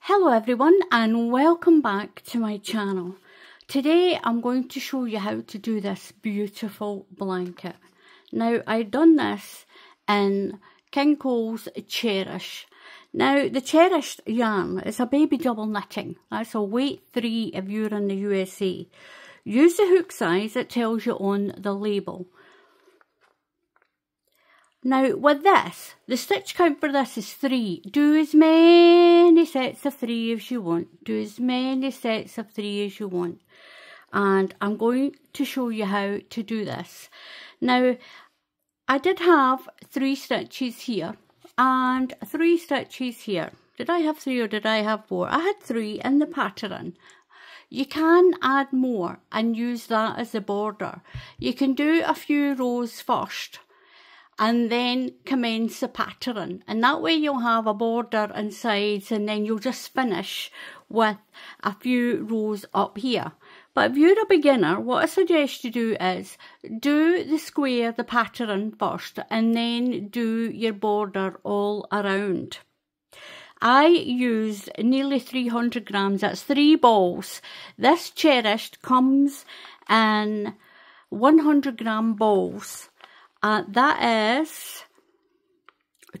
Hello everyone and welcome back to my channel. Today I'm going to show you how to do this beautiful blanket. Now I've done this in King Cole's Cherish. Now the Cherished yarn is a baby double knitting. That's a weight 3 if you're in the USA. Use the hook size it tells you on the label. Now with this, the stitch count for this is 3. Do as many sets of 3 as you want. Do as many sets of 3 as you want. And I'm going to show you how to do this. Now, I did have 3 stitches here and 3 stitches here. Did I have 3 or did I have 4? I had 3 in the pattern. You can add more and use that as a border. You can do a few rows first and then commence the pattern, and that way you'll have a border and sides, and then you'll just finish with a few rows up here. But if you're a beginner, what I suggest you do is do the square, the pattern first, and then do your border all around. I used nearly 300 grams, that's 3 balls. This Cherished comes in 100 gram balls. That is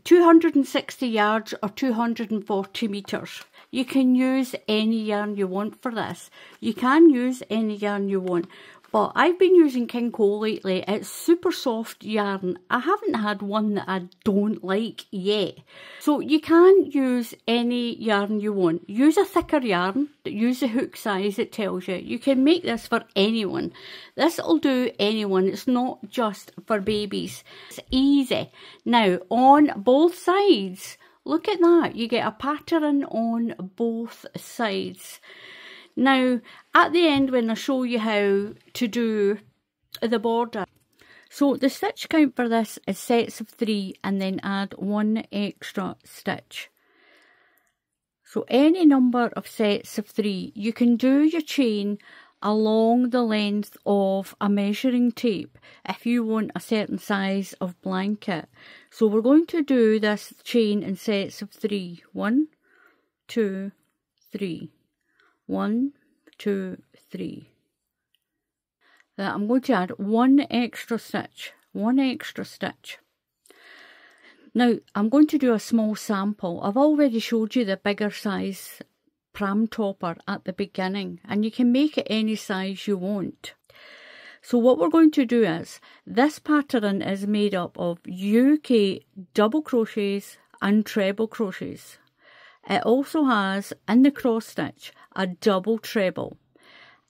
260 yards or 240 metres. You can use any yarn you want for this. You can use any yarn you want. But I've been using King Cole lately. It's super soft yarn. I haven't had one that I don't like yet. So you can use any yarn you want. Use a thicker yarn. Use the hook size it tells you. You can make this for anyone. This will do anyone. It's not just for babies. It's easy. Now on both sides, look at that. You get a pattern on both sides. Now, at the end when I show you how to do the border, so the stitch count for this is sets of 3 and then add 1 extra stitch. So any number of sets of 3, you can do your chain along the length of a measuring tape if you want a certain size of blanket. So we're going to do this chain in sets of 3. 1, 2, 3. 1, 2, 3. I'm going to add 1 extra stitch. 1 extra stitch. Now I'm going to do a small sample. I've already showed you the bigger size pram topper at the beginning, and you can make it any size you want. So what we're going to do is, this pattern is made up of UK double crochets and treble crochets. It also has, in the cross stitch, a double treble.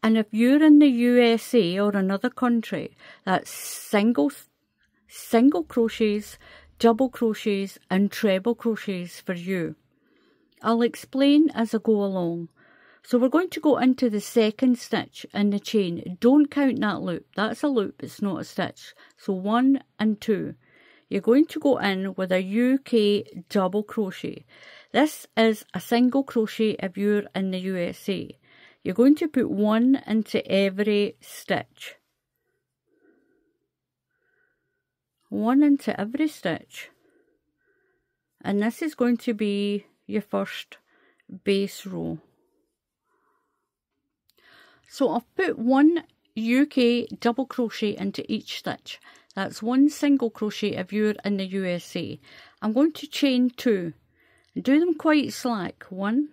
And if you're in the USA or another country, that's single crochets, double crochets and treble crochets for you. I'll explain as I go along. So we're going to go into the second stitch in the chain. Don't count that loop. That's a loop, it's not a stitch. So 1 and 2. You're going to go in with a UK double crochet. This is a single crochet if you're in the USA. You're going to put 1 into every stitch. 1 into every stitch. And this is going to be your first base row. So I've put 1 UK double crochet into each stitch. That's 1 single crochet if you're in the USA. I'm going to chain 2. Do them quite slack. 1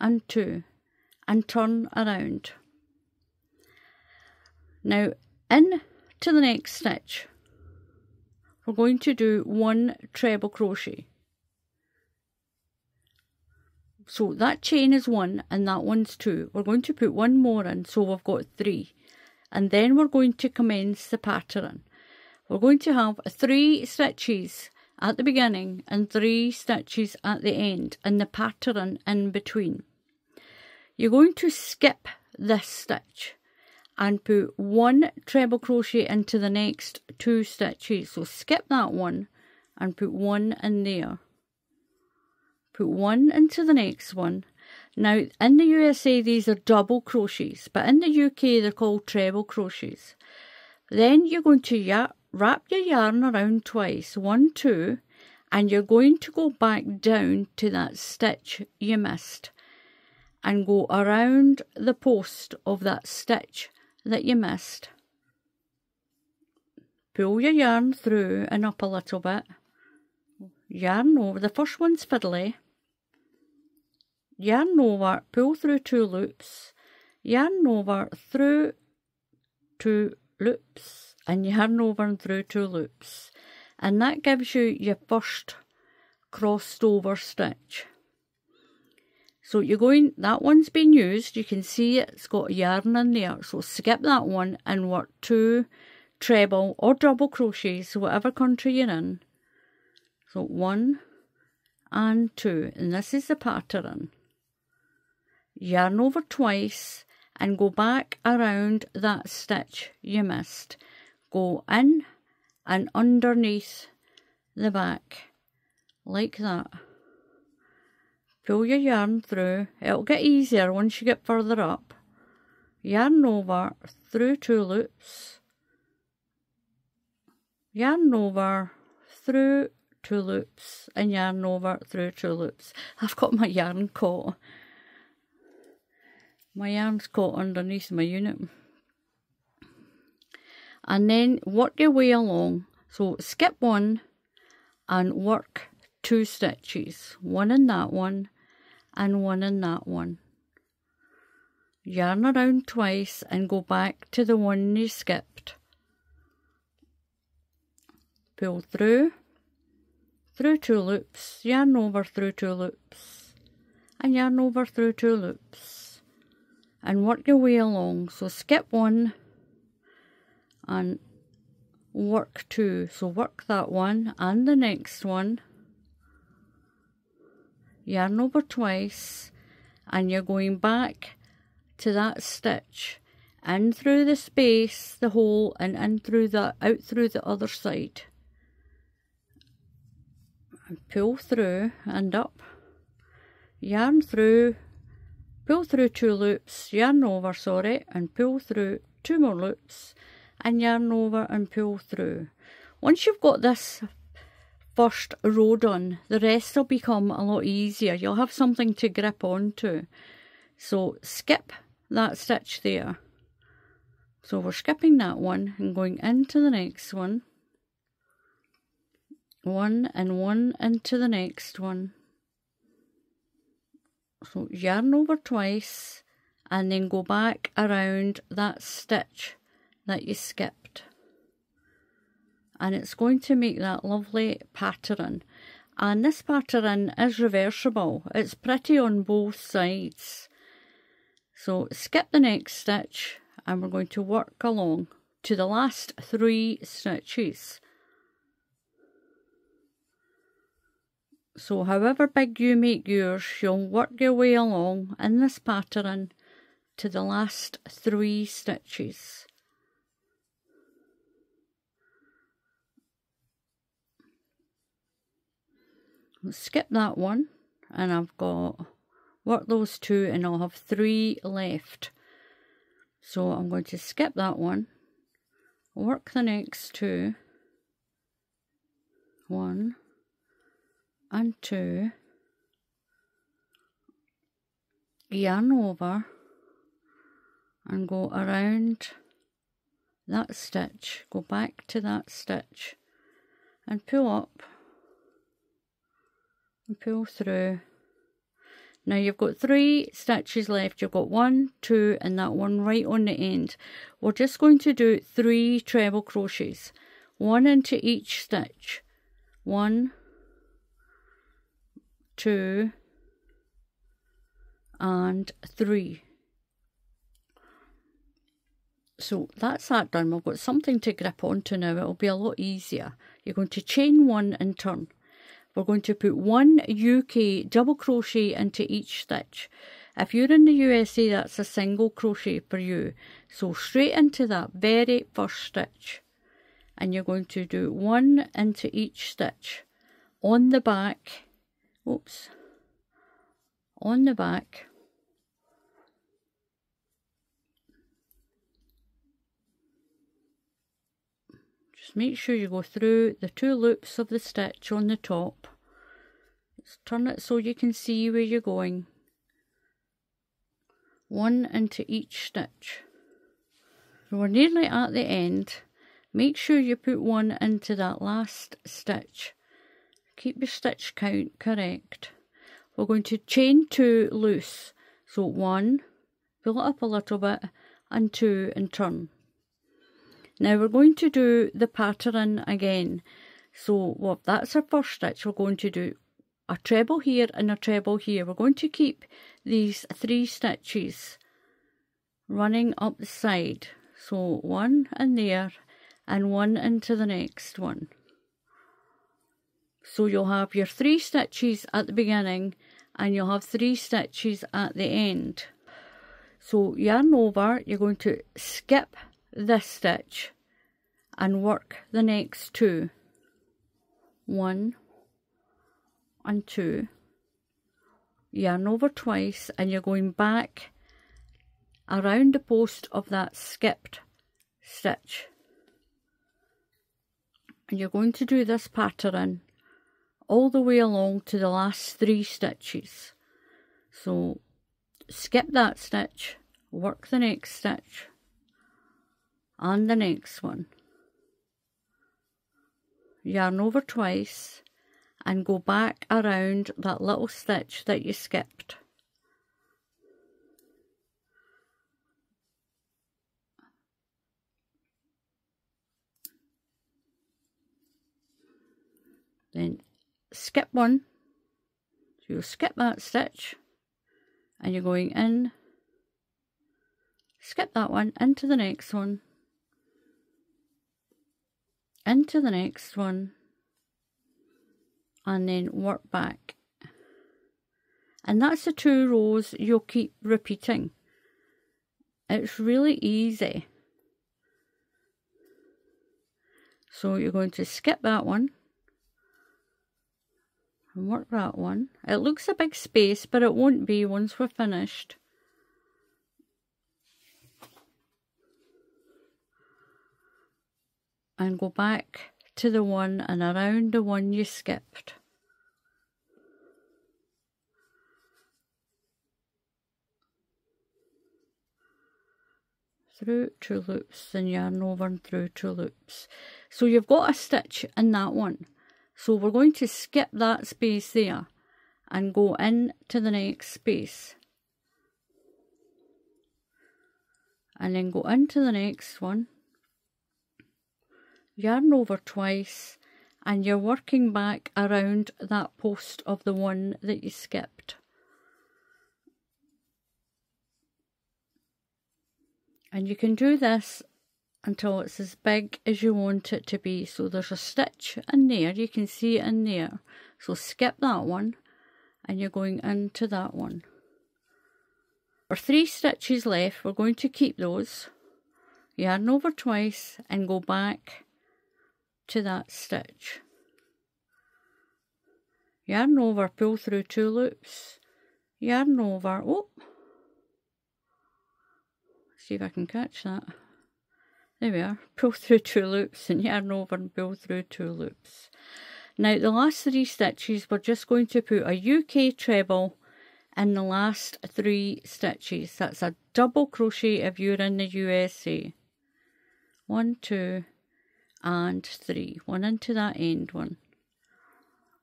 and 2. And turn around. Now, in to the next stitch, we're going to do 1 treble crochet. So that chain is 1 and that one's 2. We're going to put 1 more in, so we've got 3. And then we're going to commence the pattern. We're going to have 3 stitches at the beginning and 3 stitches at the end, and the pattern in between. You're going to skip this stitch and put 1 treble crochet into the next 2 stitches. So skip that one and put 1 in there. Put 1 into the next one. Now in the USA these are double crochets, but in the UK they're called treble crochets. Then you're going to wrap your yarn around twice, 1, 2, and you're going to go back down to that stitch you missed and go around the post of that stitch that you missed. Pull your yarn through and up a little bit. Yarn over, the first one's fiddly. Yarn over, pull through 2 loops. Yarn over, through 2 loops, and yarn over and through 2 loops. And that gives you your first crossed over stitch. So you're going, that one's been used, you can see it's got yarn in there, so skip that one and work 2 treble or double crochets, whatever country you're in. So 1 and 2, and this is the pattern. Yarn over twice and go back around that stitch you missed. Go in and underneath the back, like that. Pull your yarn through. It'll get easier once you get further up. Yarn over, through 2 loops. Yarn over, through 2 loops, and yarn over, through 2 loops. I've got my yarn caught. My yarn's caught underneath my unit. And then work your way along. So skip 1 and work 2 stitches. 1 in that one and 1 in that one. Yarn around twice and go back to the one you skipped. Pull through 2 loops, yarn over through 2 loops, and yarn over through 2 loops, and work your way along. So skip 1 and work 2. So work that one and the next one, yarn over twice, and you're going back to that stitch, in through the space, the hole, and in through the, out through the other side. And pull through and up, yarn through, pull through 2 loops, yarn over, sorry, and pull through 2 more loops, and yarn over and pull through. Once you've got this first row done, the rest will become a lot easier. You'll have something to grip onto. So skip that stitch there. So we're skipping that one and going into the next one. 1 and 1 into the next one. So yarn over twice and then go back around that stitch that you skipped. And it's going to make that lovely pattern. And this pattern is reversible. It's pretty on both sides. So skip the next stitch and we're going to work along to the last 3 stitches. So however big you make yours, you'll work your way along in this pattern to the last 3 stitches. Skip that one, and I've got, work those 2 and I'll have 3 left. So I'm going to skip that one, work the next 2, 1 and 2, yarn over and go around that stitch, go back to that stitch and pull up and pull through. Now you've got 3 stitches left. You've got 1, 2 and that one right on the end. We're just going to do 3 treble crochets, 1 into each stitch. 1, 2 and 3. So that's that done. We've got something to grip onto now. It'll be a lot easier. You're going to chain 1 and turn. We're going to put 1 UK double crochet into each stitch. If you're in the USA, that's a single crochet for you. So straight into that very first stitch. And you're going to do 1 into each stitch. On the back, oops, on the back. Just make sure you go through the 2 loops of the stitch on the top. Let's turn it so you can see where you're going. 1 into each stitch. So we're nearly at the end. Make sure you put 1 into that last stitch. Keep your stitch count correct. We're going to chain 2 loose. So 1, pull it up a little bit, and 2 and turn. Now we're going to do the pattern again. So well, that's our first stitch. We're going to do a treble here and a treble here. We're going to keep these 3 stitches running up the side. So 1 in there and 1 into the next one. So you'll have your 3 stitches at the beginning and you'll have 3 stitches at the end. So yarn over, you're going to skip this stitch and work the next 2. 1 and 2. Yarn over twice and you're going back around the post of that skipped stitch. And you're going to do this pattern all the way along to the last 3 stitches. So skip that stitch, work the next stitch and the next one. Yarn over twice and go back around that little stitch that you skipped. Then skip 1. So you'll skip that stitch and you're going in, skip that one, into the next one, into the next one, and then work back. And that's the 2 rows you'll keep repeating. It's really easy. So you're going to skip that one and work that one. It looks a big space, but it won't be once we're finished. And go back to the one and around the one you skipped. Through 2 loops, then yarn over and through 2 loops. So you've got a stitch in that one. So we're going to skip that space there and go in to the next space. And then go into the next one. Yarn over twice and you're working back around that post of the one that you skipped. And you can do this until it's as big as you want it to be. So there's a stitch in there, you can see it in there. So skip that one and you're going into that one. For 3 stitches left, we're going to keep those. Yarn over twice and go back to that stitch. Yarn over, pull through 2 loops, yarn over, oh, see if I can catch that. There we are, pull through 2 loops and yarn over and pull through 2 loops. Now the last 3 stitches, we're just going to put a UK treble in the last 3 stitches. That's a double crochet if you're in the USA. 1, 2 and 3. 1 into that end one.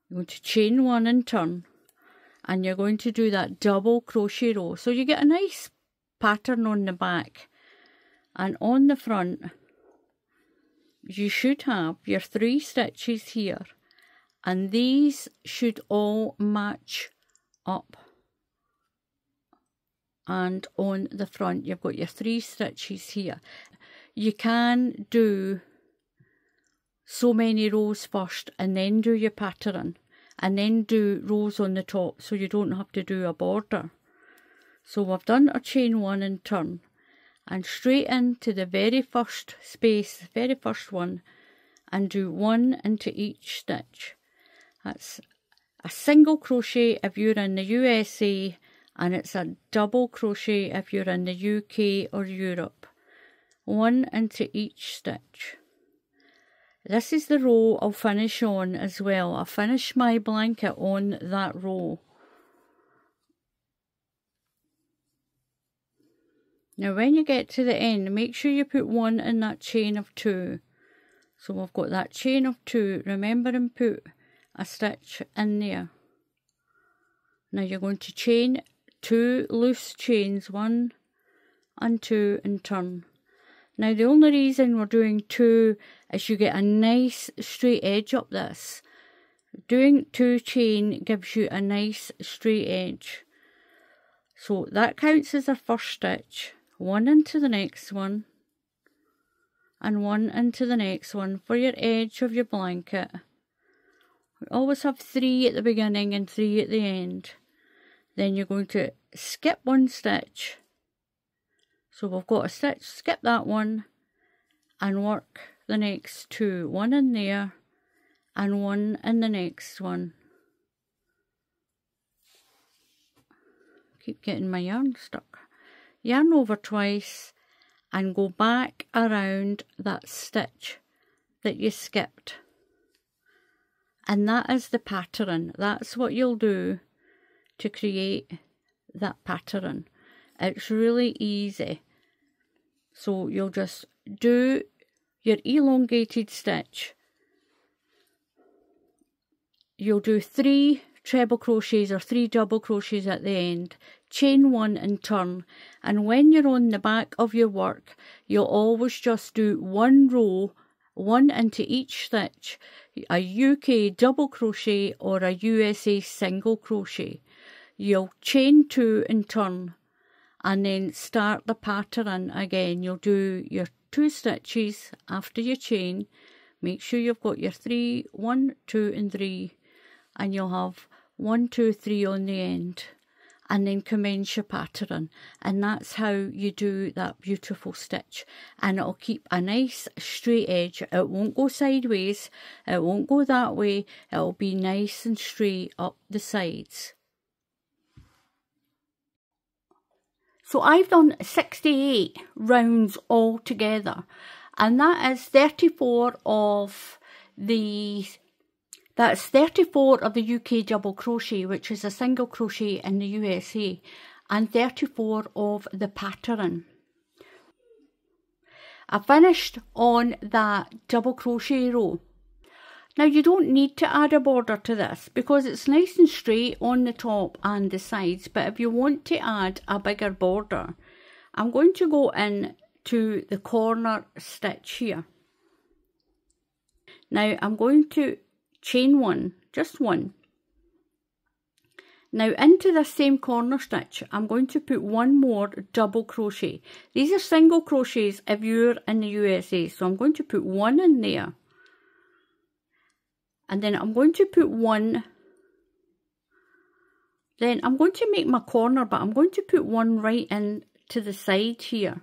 You're going to chain 1 and turn, and you're going to do that double crochet row. So you get a nice pattern on the back, and on the front you should have your 3 stitches here, and these should all match up. And on the front you've got your 3 stitches here. You can do so many rows first and then do your pattern and then do rows on the top, so you don't have to do a border. So we've done our chain 1 and turn, and straight into the very first space, the very first one, and do 1 into each stitch. That's a single crochet if you're in the USA, and it's a double crochet if you're in the UK or Europe. 1 into each stitch. This is the row I'll finish on as well. I'll finish my blanket on that row. Now when you get to the end, make sure you put 1 in that chain of 2. So we've got that chain of 2. Remember and put a stitch in there. Now you're going to chain 2 loose chains, 1 and 2, and turn. Now the only reason we're doing 2 is you get a nice straight edge up this. Doing 2 chain gives you a nice straight edge. So that counts as our first stitch. 1 into the next one, and 1 into the next one for your edge of your blanket. We always have 3 at the beginning and 3 at the end. Then you're going to skip 1 stitch. So we've got a stitch, skip that one, and work the next 2. 1 in there, and 1 in the next one. Keep getting my yarn stuck. Yarn over twice and go back around that stitch that you skipped. And that is the pattern. That's what you'll do to create that pattern. It's really easy. So you'll just do your elongated stitch. You'll do 3 treble crochets or 3 double crochets at the end, chain 1 and turn, and when you're on the back of your work you'll always just do 1 row, 1 into each stitch, a UK double crochet or a USA single crochet. You'll chain 2 and turn, and then start the pattern again. You'll do your 2 stitches after your chain. Make sure you've got your 3, 1, 2 and 3, and you'll have 1, 2, 3 on the end, and then commence your pattern. And that's how you do that beautiful stitch, and it'll keep a nice straight edge. It won't go sideways, it won't go that way, it'll be nice and straight up the sides. So I've done 68 rounds all together, and that is 34 of the UK double crochet, which is a single crochet in the USA, and 34 of the pattern. I finished on that double crochet row. Now you don't need to add a border to this because it's nice and straight on the top and the sides, but if you want to add a bigger border, I'm going to go in to the corner stitch here. Now I'm going to chain 1, just 1. Now into this same corner stitch I'm going to put 1 more double crochet. These are single crochets if you're in the USA, so I'm going to put 1 in there, and then I'm going to put 1, then I'm going to make my corner, but I'm going to put 1 right in to the side here.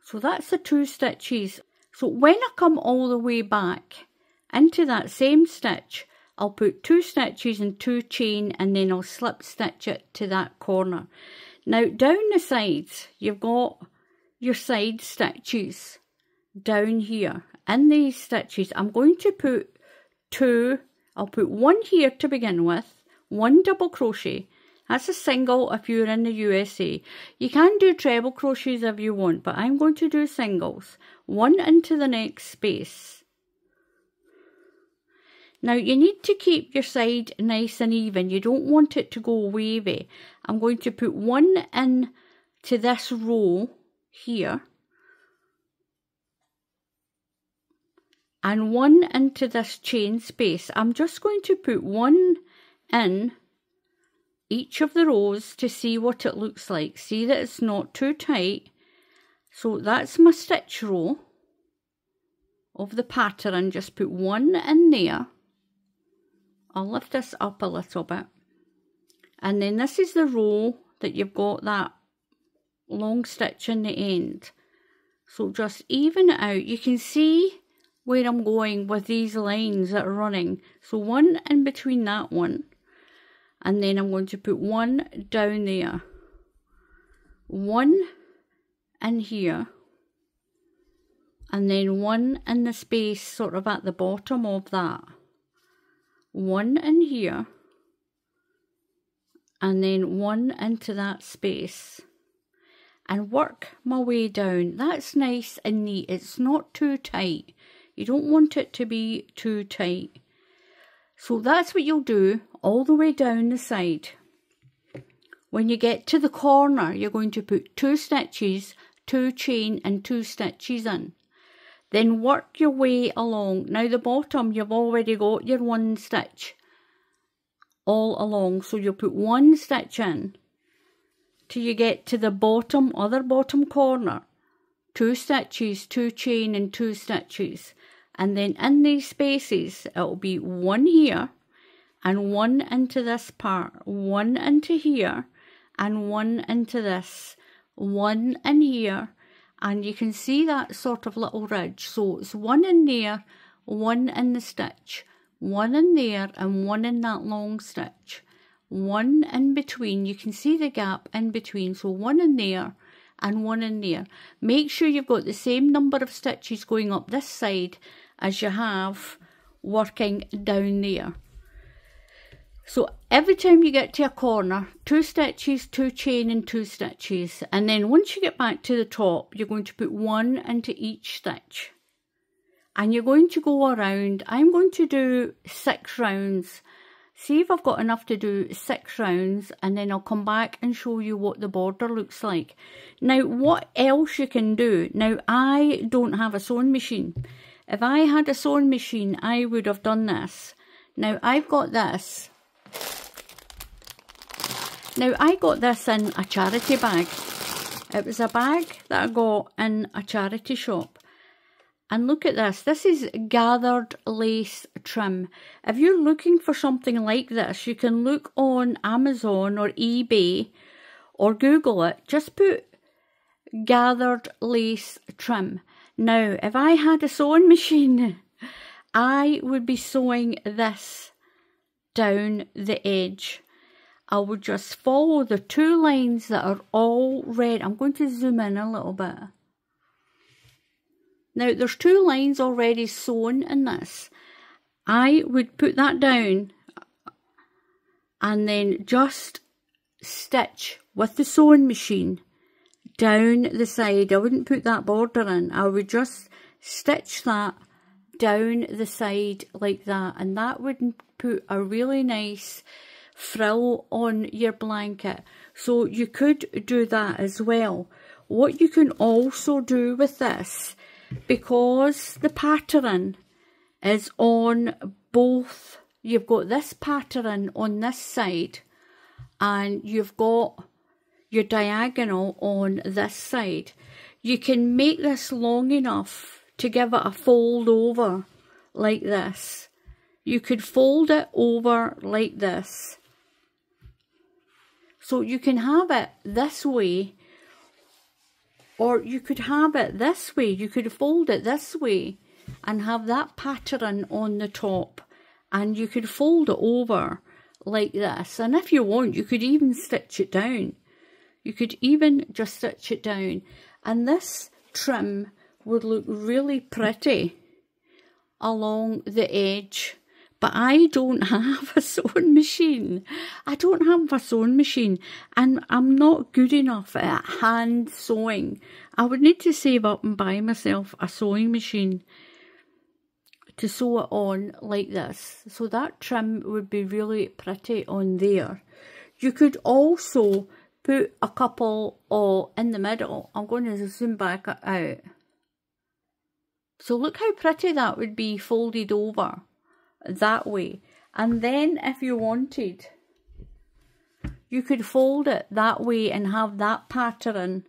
So that's the 2 stitches. So when I come all the way back into that same stitch, I'll put 2 stitches and 2 chain, and then I'll slip stitch it to that corner. Now down the sides, you've got your side stitches down here. In these stitches, I'm going to put 2, I'll put 1 here to begin with, 1 double crochet. That's a single if you're in the USA. You can do treble crochets if you want, but I'm going to do singles. 1 into the next space. Now you need to keep your side nice and even. You don't want it to go wavy. I'm going to put 1 in to this row here, and 1 into this chain space. I'm just going to put 1 in each of the rows to see what it looks like. See that it's not too tight. So that's my stitch row of the pattern. Just put 1 in there. I'll lift this up a little bit, and then this is the row that you've got that long stitch in the end. So just even it out. You can see where I'm going with these lines that are running. So 1 in between that one, and then I'm going to put 1 down there, 1 in here, and then one in the space sort of at the bottom of that, one in here, and then one into that space, and work my way down. That's nice and neat. It's not too tight. You don't want it to be too tight. So that's what you'll do all the way down the side. When you get to the corner, you're going to put 2 stitches, 2 chain and 2 stitches in. Then work your way along. Now the bottom, you've already got your 1 stitch all along. So you'll put 1 stitch in till you get to the bottom, other bottom corner. 2 stitches, 2 chain and 2 stitches. And then in these spaces, it'll be 1 here and 1 into this part, 1 into here and 1 into this, 1 in here, and you can see that sort of little ridge. So it's 1 in there, 1 in the stitch, 1 in there and 1 in that long stitch, 1 in between. You can see the gap in between, so 1 in there and 1 in there. Make sure you've got the same number of stitches going up this side as you have working down there. So every time you get to a corner, 2 stitches, 2 chain and 2 stitches, and then once you get back to the top, you're going to put 1 into each stitch, and you're going to go around. I'm going to do 6 rounds. See if I've got enough to do 6 rounds, and then I'll come back and show you what the border looks like. Now what else you can do, now I don't have a sewing machine. If I had a sewing machine, I would have done this. Now I've got this. Now I got this in a charity bag. It was a bag that I got in a charity shop. And look at this. This is gathered lace trim. If you're looking for something like this, you can look on Amazon or eBay or Google it. Just put gathered lace trim. Now, if I had a sewing machine, I would be sewing this down the edge. I would just follow the 2 lines that are all red. I'm going to zoom in a little bit. Now, there's 2 lines already sewn in this. I would put that down and then just stitch with the sewing machine down the side. I wouldn't put that border in. I would just stitch that down the side like that, and that would put a really nice frill on your blanket. So you could do that as well. What you can also do with this, because the pattern is on both, you've got this pattern on this side and you've got your diagonal on this side, you can make this long enough to give it a fold over like this. You could fold it over like this. So you can have it this way, or you could have it this way. You could fold it this way and have that pattern on the top, and you could fold it over like this. And if you want, you could even stitch it down. You could even just stitch it down, and this trim would look really pretty along the edge. But I don't have a sewing machine. I don't have a sewing machine, and I'm not good enough at hand sewing. I would need to save up and buy myself a sewing machine to sew it on like this. So that trim would be really pretty on there. You could also put a couple in the middle. I'm going to zoom back out. So look how pretty that would be folded over that way. And then if you wanted, you could fold it that way and have that pattern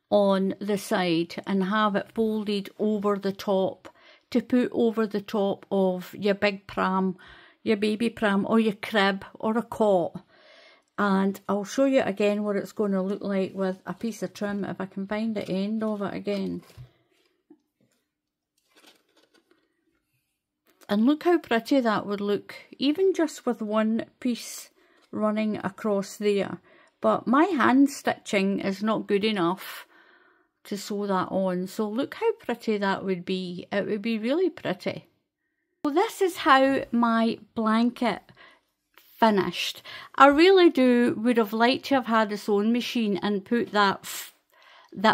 on the side and have it folded over the top to put over the top of your big pram, your baby pram, or your crib or a cot. And I'll show you again what it's going to look like with a piece of trim if I can find the end of it again. And look how pretty that would look, even just with one piece running across there. But my hand stitching is not good enough to sew that on. So look how pretty that would be. It would be really pretty. So this is how my blanket finished. I really would have liked to have had a sewing machine and put that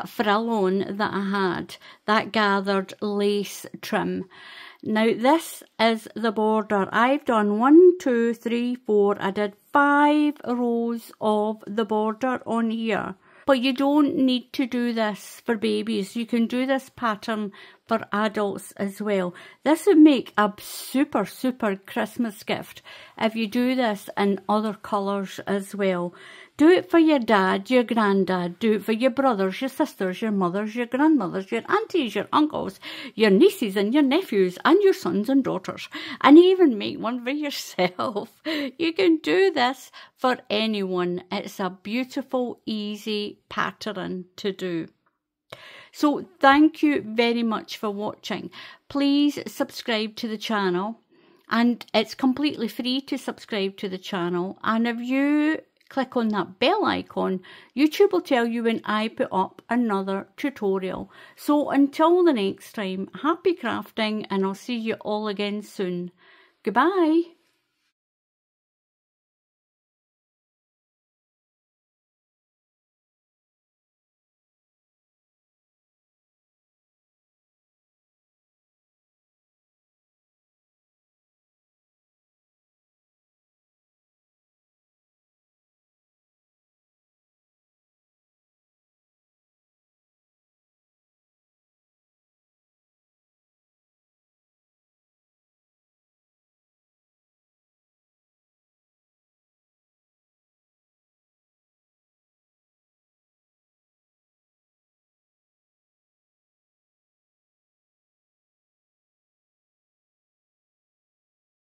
frill on that I had, that gathered lace trim. Now this is the border. I've done 1, 2, 3, 4. I did 5 rows of the border on here. But you don't need to do this for babies. You can do this pattern for adults as well. This would make a super, super Christmas gift if you do this in other colours as well. Do it for your dad, your granddad. Do it for your brothers, your sisters, your mothers, your grandmothers, your aunties, your uncles, your nieces and your nephews, and your sons and daughters. And even make one for yourself. You can do this for anyone. It's a beautiful, easy pattern to do. So thank you very much for watching. Please subscribe to the channel, and it's completely free to subscribe to the channel. And if you click on that bell icon, YouTube will tell you when I put up another tutorial. So until the next time, happy crafting, and I'll see you all again soon. Goodbye.